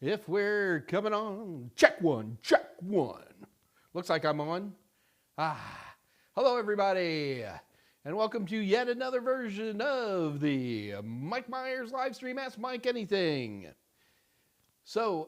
If we're coming on, check one, check one. Looks like I'm on. Hello everybody, and welcome to yet another version of the Mike Meyers live stream Ask Mike Anything. So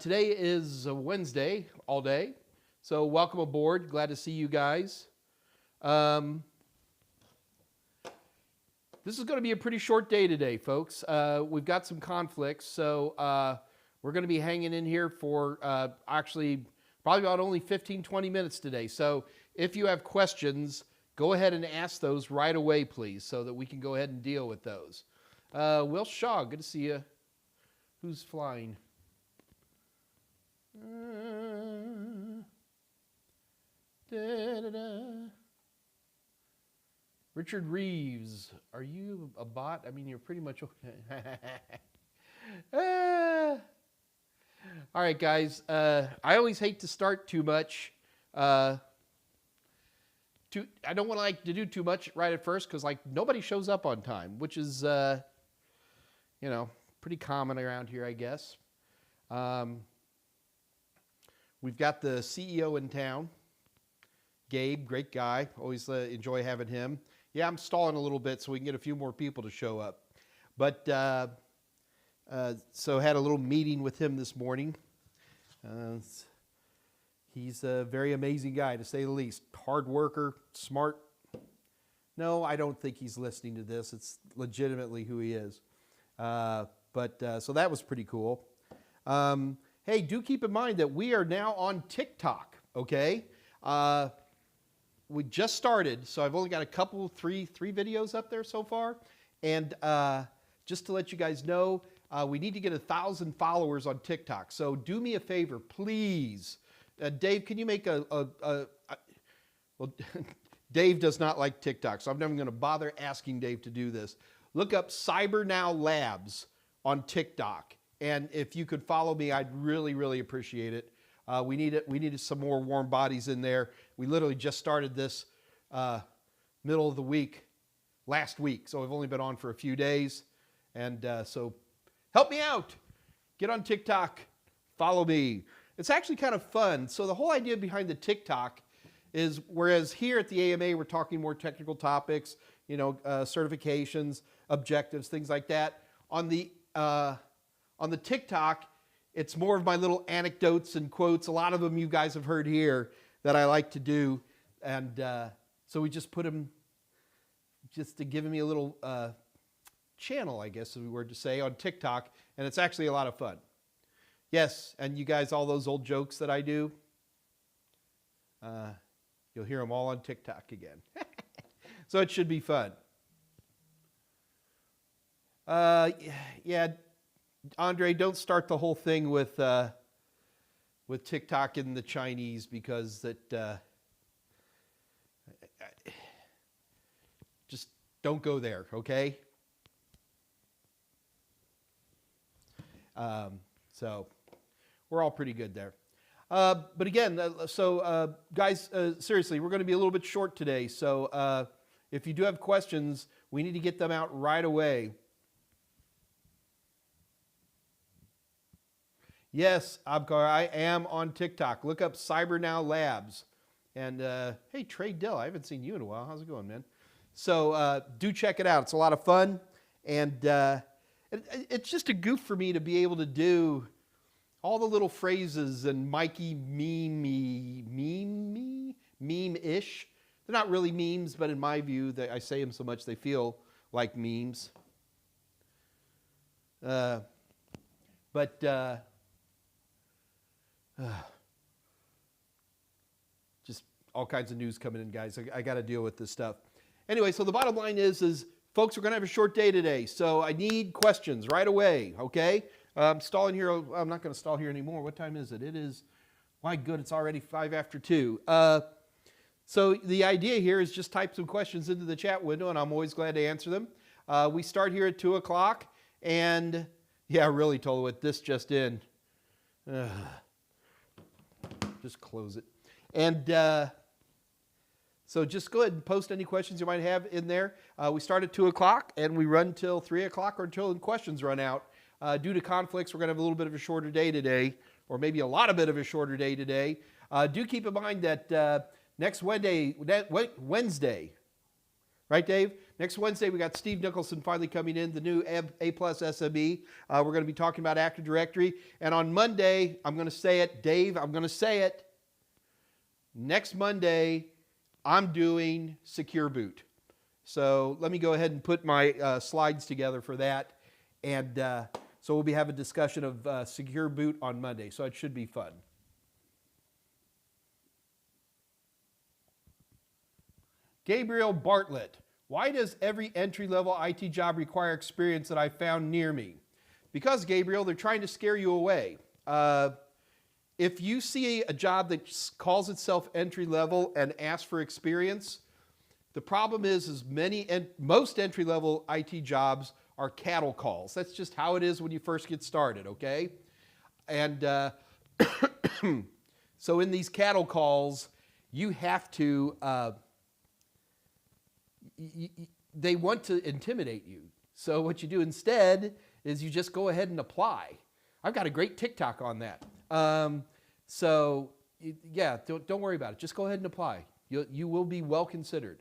today is Wednesday all day, so welcome aboard. Glad to see you guys. This is going to be a pretty short day today, folks. We've got some conflicts, so we're going to be hanging in here for actually probably about only 15-20 minutes today. So if you have questions, go ahead and ask those right away, please, so that we can go ahead and deal with those. Will Shaw, good to see you. Who's flying? Richard Reeves, are you a bot? I mean, you're pretty much... All right, guys. I always hate to start too much. I don't want to do too much right at first because nobody shows up on time, which is pretty common around here, I guess. We've got the CEO in town, Gabe, great guy. Always enjoy having him. Yeah, I'm stalling a little bit so we can get a few more people to show up, but. So had a little meeting with him this morning. He's a very amazing guy, to say the least. Hard worker, smart. No, I don't think he's listening to this. It's legitimately who he is. So that was pretty cool. Hey, do keep in mind that we are now on TickTock, okay? We just started, so I've only got three videos up there so far. And just to let you guys know, we need to get 1,000 followers on TickTock. So do me a favor, please. Dave, can you make well, Dave does not like TikTok, so I'm never going to bother asking Dave to do this. Look up Cyber Now Labs on TikTok. And if you could follow me, I'd really, really appreciate it. We needed some more warm bodies in there. We literally just started this middle of the week, last week. So I've only been on for a few days. And so help me out. Get on TikTok. Follow me. It's actually kind of fun. So the whole idea behind the TikTok is, whereas here at the AMA we're talking more technical topics, certifications, objectives, things like that. On the TikTok, it's more of my little anecdotes and quotes. A lot of them you guys have heard here that I like to do, and so we just put them just to give me a little. Channel, I guess, if we were to say, on TikTok, and it's actually a lot of fun. Yes, and you guys, all those old jokes that I do, you'll hear them all on TikTok again. So it should be fun. Yeah, Andre, don't start the whole thing with TikTok in the Chinese, because just don't go there, okay? So we're all pretty good there. But again, guys, seriously, we're going to be a little bit short today. So if you do have questions, we need to get them out right away. Yes, Abkar, I am on TikTok. Look up Cyber Now Labs. And hey, Trey Dill, I haven't seen you in a while. How's it going, man? So do check it out. It's a lot of fun. And it's just a goof for me to be able to do all the little phrases and Mikey meme-ish. They're not really memes, but in my view, I say them so much they feel like memes. Just all kinds of news coming in, guys. I got to deal with this stuff. Anyway, so the bottom line is folks, we're going to have a short day today, so I need questions right away, okay? I'm stalling here. I'm not going to stall here anymore. What time is it? It is, my good, it's already 5 after 2. So the idea here is just type some questions into the chat window, and I'm always glad to answer them. We start here at 2 o'clock, and yeah, really, Tolowit, this just in. Just close it. And so just go ahead and post any questions you might have in there. We start at 2 o'clock and we run till 3 o'clock or until the questions run out. Due to conflicts, we're going to have a little bit of a shorter day today, or maybe a lot of bit of a shorter day today. Do keep in mind that next Wednesday, right, Dave? Next Wednesday, we got Steve Nicholson finally coming in, the new A-plus SME. We're going to be talking about Active Directory. And on Monday, I'm going to say it, Dave, I'm going to say it. Next Monday, I'm doing Secure Boot. So let me go ahead and put my slides together for that. And so we'll be having a discussion of Secure Boot on Monday. So it should be fun. Gabriel Bartlett. Why does every entry-level IT job require experience that I found near me? Because, Gabriel, they're trying to scare you away. If you see a job that calls itself entry-level and asks for experience, the problem is most entry-level IT jobs are cattle calls. That's just how it is when you first get started, okay? And so in these cattle calls, you have to... they want to intimidate you. So what you do instead is you just go ahead and apply. I've got a great TickTock on that. So yeah, don't worry about it. Just go ahead and apply. You will be well considered.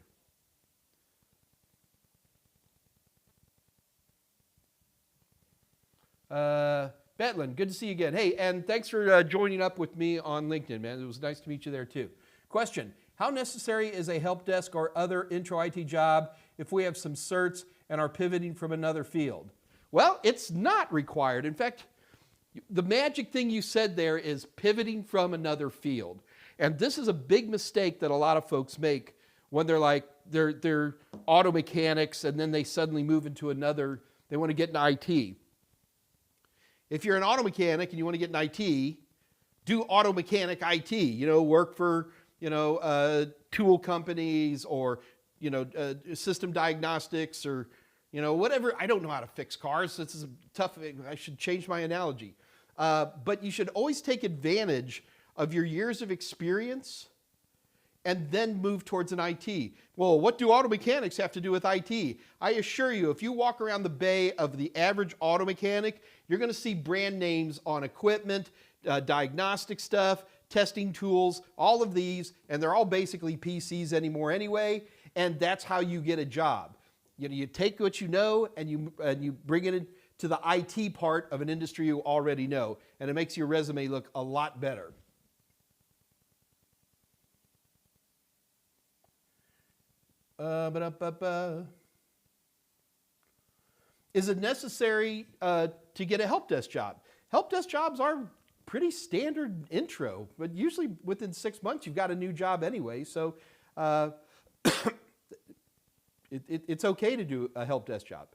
Betlin, good to see you again. Hey, and thanks for joining up with me on LinkedIn, man. It was nice to meet you there too. Question. How necessary is a help desk or other intro IT job if we have some certs and are pivoting from another field? Well, it's not required. In fact, the magic thing you said there is pivoting from another field. And this is a big mistake that a lot of folks make when they're auto mechanics and then they suddenly move into another, they want to get in IT. If you're an auto mechanic and you want to get in IT, do auto mechanic IT, work for tool companies or, system diagnostics or, whatever. I don't know how to fix cars. This is tough. I should change my analogy. But you should always take advantage of your years of experience and then move towards an IT. Well, what do auto mechanics have to do with IT? I assure you, if you walk around the bay of the average auto mechanic, you're going to see brand names on equipment, diagnostic stuff, testing tools, all of these, and they're all basically PCs anymore anyway, and that's how you get a job. You take what you know and you bring it into the IT part of an industry you already know, and it makes your resume look a lot better. Is it necessary to get a help desk job? Help desk jobs are pretty standard intro, but usually within 6 months you've got a new job anyway, so it's okay to do a help desk job.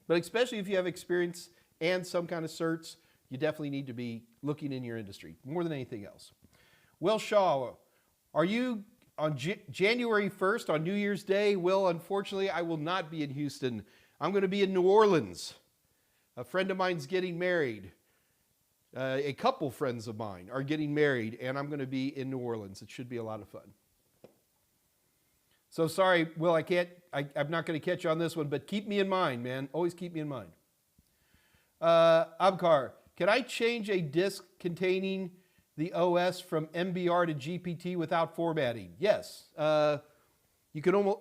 But especially if you have experience and some kind of certs, you definitely need to be looking in your industry more than anything else. Will Shaw, are you on January 1st on New Year's Day? Will, unfortunately, I will not be in Houston. I'm going to be in New Orleans. A friend of mine's getting married. A couple friends of mine are getting married, and I'm going to be in New Orleans. It should be a lot of fun. So sorry, Will, I'm not going to catch you on this one, but keep me in mind, man. Always keep me in mind. Abkar, can I change a disk containing the OS from MBR to GPT without formatting? Yes. You can almost...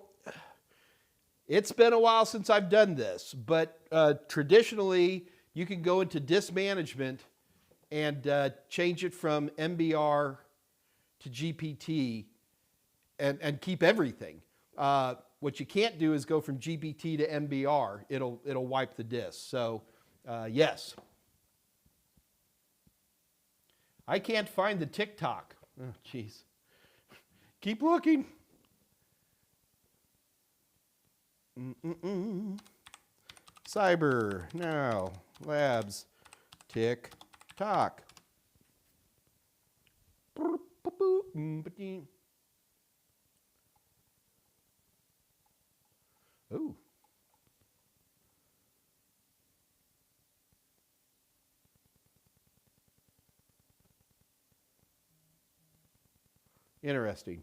It's been a while since I've done this, but traditionally, you can go into disk management and change it from MBR to GPT and keep everything. What you can't do is go from GPT to MBR. It'll wipe the disk. So yes. I can't find the TickTock. Oh, jeez. Keep looking. Cyber Now Labs TickTock. Ooh. Interesting.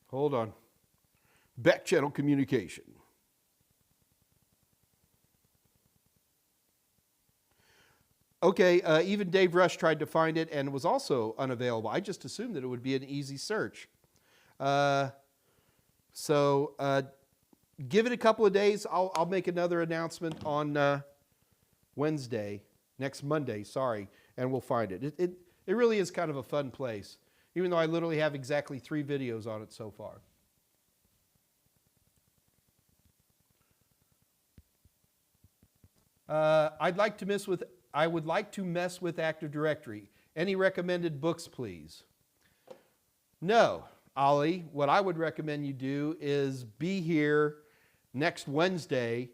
Hold on. Back channel communication. Okay, even Dave Rush tried to find it and was also unavailable. I just assumed that it would be an easy search. So give it a couple of days. I'll make another announcement on Wednesday, next Monday, sorry, and we'll find it. It really is kind of a fun place, even though I literally have exactly 3 videos on it so far. I would like to mess with Active Directory. Any recommended books, please? No, Ollie. What I would recommend you do is be here next Wednesday,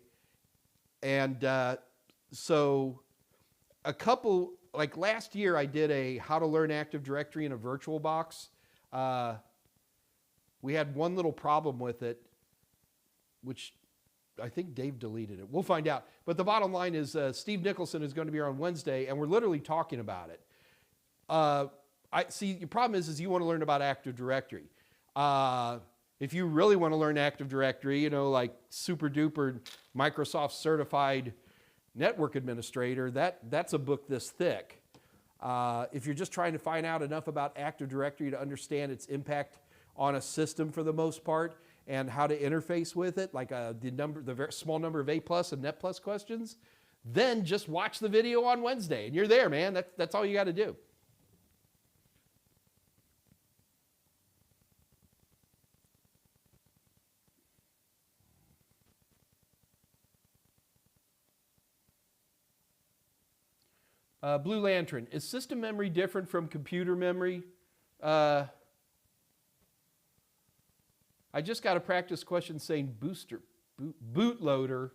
and so a couple, like last year, I did a How to Learn Active Directory in a VirtualBox. We had one little problem with it, which I think Dave deleted it. We'll find out. But the bottom line is Steve Nicholson is going to be here on Wednesday, and we're literally talking about it. Your problem is you want to learn about Active Directory. If you really want to learn Active Directory, you know, like super duper Microsoft certified network administrator, that's a book this thick. If you're just trying to find out enough about Active Directory to understand its impact on a system for the most part, and how to interface with it, like the very small number of A+ and Net+ questions, then just watch the video on Wednesday, and you're there, man. That's all you got to do. Blue Lantern, is system memory different from computer memory? I just got a practice question saying bootloader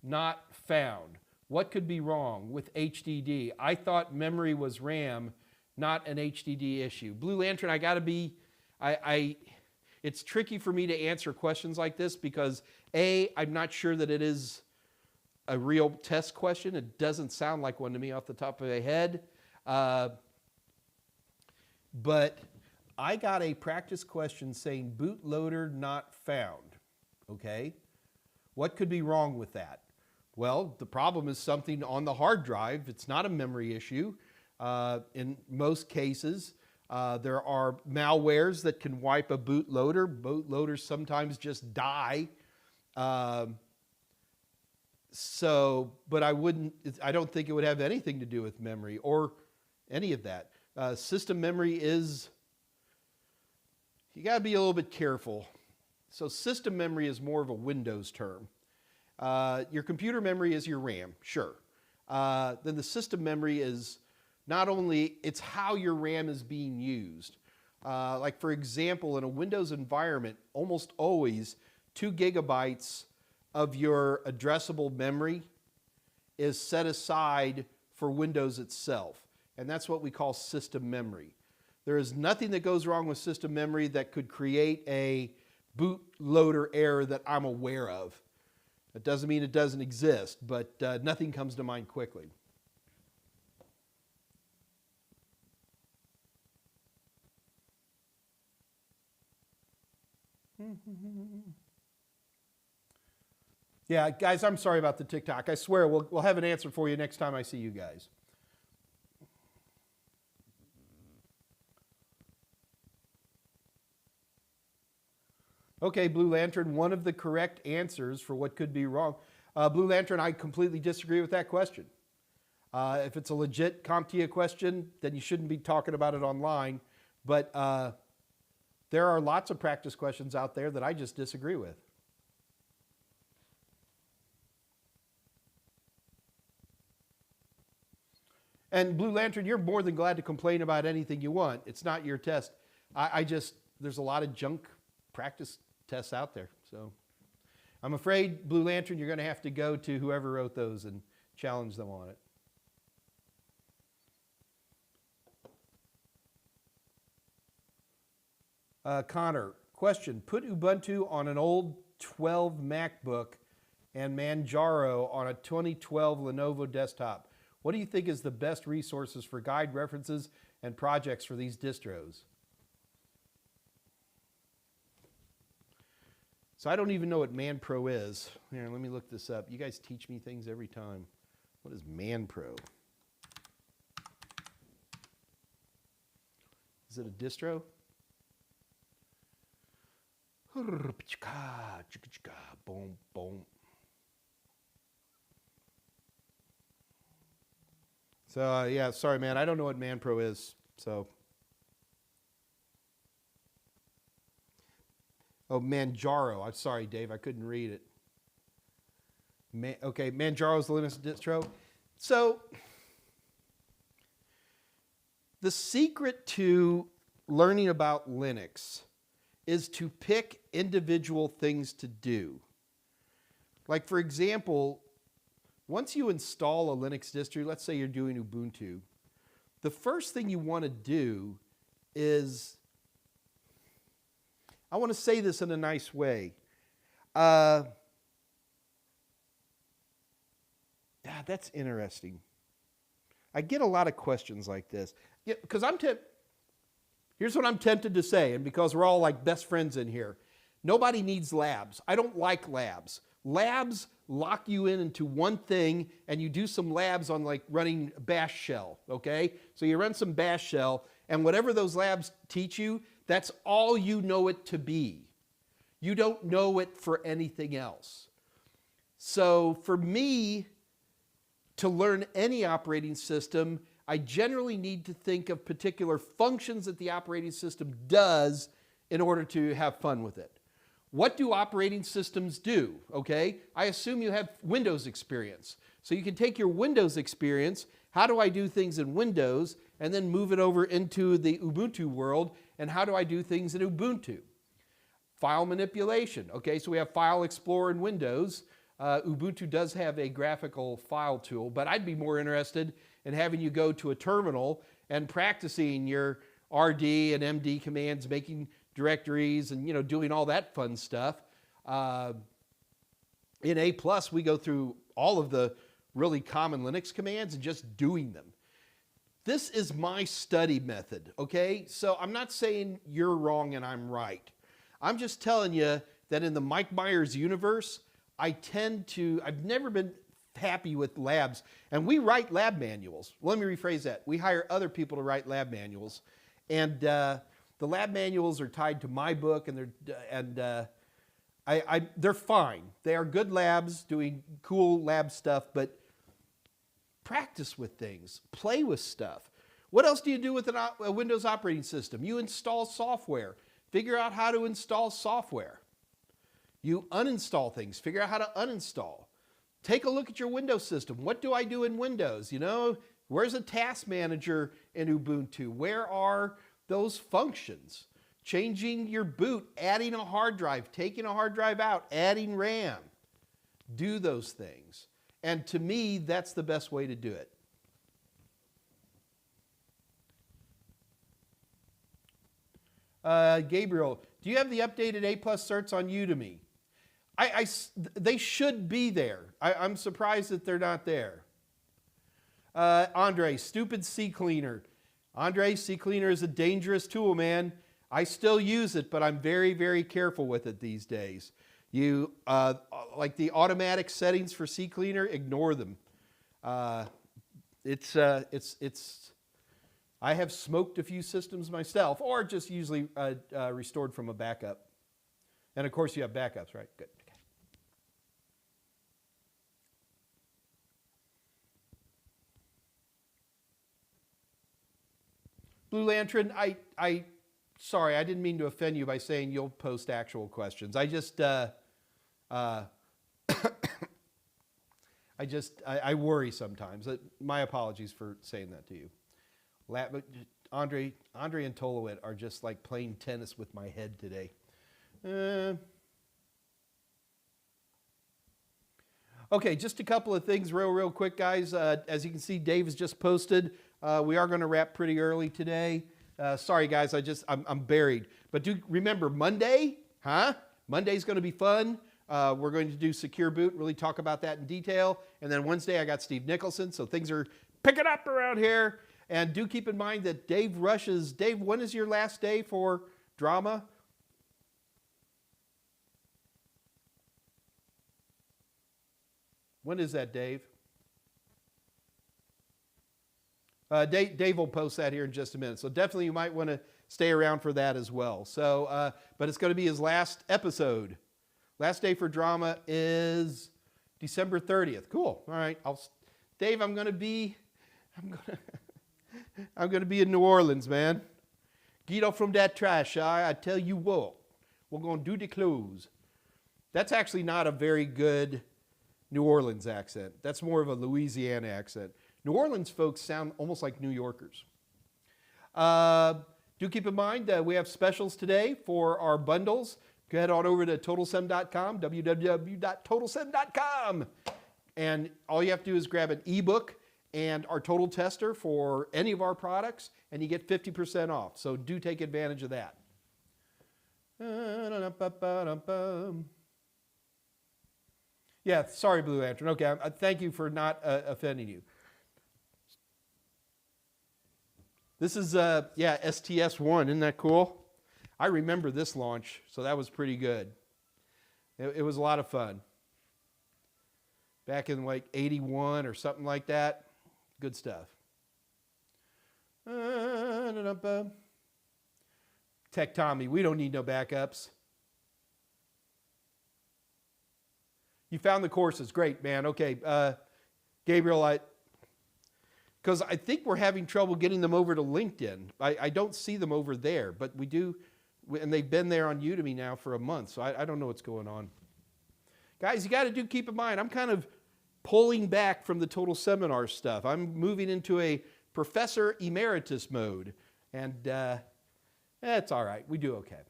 not found. What could be wrong with HDD? I thought memory was RAM, not an HDD issue. Blue Lantern, I gotta be, it's tricky for me to answer questions like this because A, I'm not sure that it is a real test question. It doesn't sound like one to me off the top of my head. But I got a practice question saying bootloader not found, okay? What could be wrong with that? Well, the problem is something on the hard drive. It's not a memory issue. In most cases, there are malwares that can wipe a bootloader. Bootloaders sometimes just die. But I don't think it would have anything to do with memory or any of that. System memory is, you got to be a little bit careful. So system memory is more of a Windows term. Your computer memory is your RAM, sure. Then the system memory is not only, it's how your RAM is being used. Like for example, in a Windows environment, almost always 2 gigabytes of your addressable memory is set aside for Windows itself. And that's what we call system memory. There is nothing that goes wrong with system memory that could create a bootloader error that I'm aware of. That doesn't mean it doesn't exist, but nothing comes to mind quickly. Yeah, guys, I'm sorry about the TickTock. I swear we'll have an answer for you next time I see you guys. Okay, Blue Lantern, one of the correct answers for what could be wrong. Blue Lantern, I completely disagree with that question. If it's a legit CompTIA question, then you shouldn't be talking about it online. But there are lots of practice questions out there that I just disagree with. And Blue Lantern, you're more than glad to complain about anything you want. It's not your test. There's a lot of junk practice tests out there. So I'm afraid, Blue Lantern, you're going to have to go to whoever wrote those and challenge them on it. Connor, question, put Ubuntu on an old 12 MacBook and Manjaro on a 2012 Lenovo desktop. What do you think is the best resources for guide references and projects for these distros? So I don't even know what ManPro is. Here, let me look this up. You guys teach me things every time. What is ManPro? Is it a distro? Boom, boom. So yeah, sorry, man. I don't know what ManPro is. So, oh, Manjaro. I'm sorry, Dave. I couldn't read it. Okay, Manjaro's the Linux distro. So, the secret to learning about Linux is to pick individual things to do. Like, for example, once you install a Linux distro, let's say you're doing Ubuntu, the first thing you want to do is, I want to say this in a nice way. Yeah, that's interesting. I get a lot of questions like this. Yeah, because here's what I'm tempted to say, and because we're all like best friends in here. Nobody needs labs. I don't like labs. Labs lock you into one thing, and you do some labs on like running bash shell, okay? So you run some bash shell, and whatever those labs teach you, that's all you know it to be. You don't know it for anything else. So for me, to learn any operating system, I generally need to think of particular functions that the operating system does in order to have fun with it. What do operating systems do? Okay, I assume you have Windows experience. So you can take your Windows experience, how do I do things in Windows, and then move it over into the Ubuntu world, and how do I do things in Ubuntu? File manipulation. Okay, so we have File Explorer in Windows. Ubuntu does have a graphical file tool, but I'd be more interested in having you go to a terminal and practicing your RD and MD commands, making directories and doing all that fun stuff. In A+, we go through all of the really common Linux commands and just doing them. This is my study method, okay? So I'm not saying you're wrong and I'm right. I'm just telling you that in the Mike Meyers universe, I've never been happy with labs. And we write lab manuals. Let me rephrase that. We hire other people to write lab manuals. And the lab manuals are tied to my book, and they're fine. They are good labs doing cool lab stuff, but practice with things. Play with stuff. What else do you do with a Windows operating system? You install software. Figure out how to install software. You uninstall things. Figure out how to uninstall. Take a look at your Windows system. What do I do in Windows? Where's a task manager in Ubuntu? Where are those functions? Changing your boot, adding a hard drive, taking a hard drive out, adding RAM. Do those things. And to me, that's the best way to do it. Gabriel, do you have the updated A+ certs on Udemy? They should be there. I'm surprised that they're not there. Andre, stupid CCleaner. Andre, CCleaner is a dangerous tool, man. I still use it, but I'm very, very careful with it these days. You, like the automatic settings for CCleaner, ignore them. I have smoked a few systems myself, or just usually restored from a backup. And of course you have backups, right? Good. Okay. Blue Lantern, sorry, I didn't mean to offend you by saying you'll post actual questions. I worry sometimes. My apologies for saying that to you. Andre and Tolowit are just like playing tennis with my head today. Okay, just a couple of things real quick, guys. As you can see, Dave has just posted. We are going to wrap pretty early today. Sorry, guys, I'm buried. But do remember, Monday, Monday's going to be fun. We're going to do Secure Boot, really talk about that in detail. And then Wednesday, I got Steve Nicholson, so things are picking up around here. And do keep in mind that Dave rushes. Dave, when is your last day for drama? When is that, Dave? Dave will post that here in just a minute. So definitely you might want to stay around for that as well. So, but it's going to be his last episode. Last day for drama is December 30th. Cool. All right. Dave, I'm going to be in New Orleans, man. Get off from that trash, I tell you what. We're going to do the close. That's actually not a very good New Orleans accent. That's more of a Louisiana accent. New Orleans folks sound almost like New Yorkers. Do keep in mind that we have specials today for our bundles. Go head on over to TotalSem.com, www.TotalSem.com. And all you have to do is grab an ebook and our Total Tester for any of our products, and you get 50% off. So do take advantage of that. Yeah, sorry, Blue Lantern. Okay, thank you for not offending you. This is, STS-1. Isn't that cool? I remember this launch, so that was pretty good. It was a lot of fun. Back in like 81 or something like that. Good stuff. Tech Tommy, we don't need no backups. You found the courses. Great, man. Okay. Gabriel, because I think we're having trouble getting them over to LinkedIn. I don't see them over there, but we do, and they've been there on Udemy now for a month, so I don't know what's going on. Guys, you got to keep in mind, I'm kind of pulling back from the Total Seminar stuff. I'm moving into a Professor Emeritus mode, and it's all right. We do okay.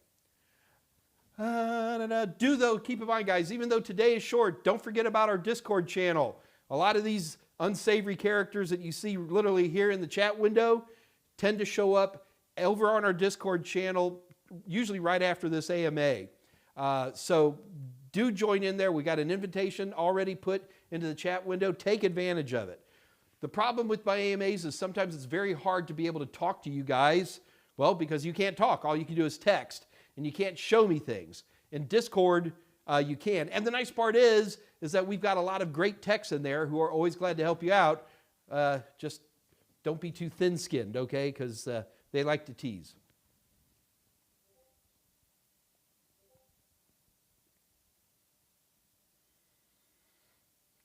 Keep in mind, guys, even though today is short, don't forget about our Discord channel. A lot of these unsavory characters that you see literally here in the chat window tend to show up over on our Discord channel, usually right after this AMA. So do join in there. We got an invitation already put into the chat window. Take advantage of it. The problem with my AMAs is sometimes it's very hard to be able to talk to you guys. Well, because you can't talk. All you can do is text, and you can't show me things. In Discord, you can. And the nice part is that we've got a lot of great techs in there who are always glad to help you out. Just don't be too thin-skinned, okay? Because they like to tease.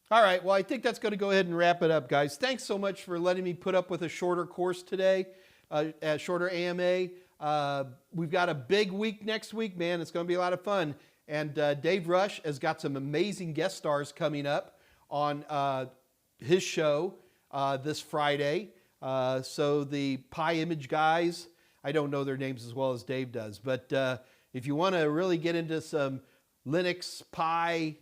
All right, well, I think that's going to go ahead and wrap it up, guys. Thanks so much for letting me put up with a shorter course today, a shorter AMA. We've got a big week next week, man. It's going to be a lot of fun. And Dave Rush has got some amazing guest stars coming up on his show this Friday. So the Pi Image guys, I don't know their names as well as Dave does, but if you want to really get into some Linux, Pi,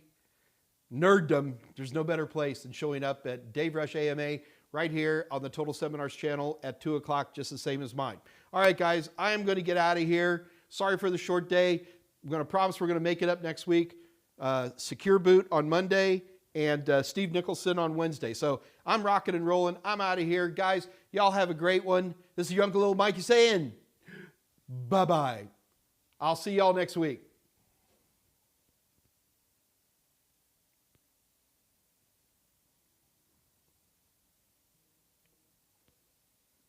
nerddom, there's no better place than showing up at Dave Rush AMA right here on the Total Seminars channel at 2 o'clock, just the same as mine. All right, guys, I am going to get out of here. Sorry for the short day. I'm going to promise we're going to make it up next week. Secure Boot on Monday and Steve Nicholson on Wednesday. So I'm rocking and rolling. I'm out of here. Guys, y'all have a great one. This is your Uncle Little Mikey saying bye-bye. I'll see y'all next week.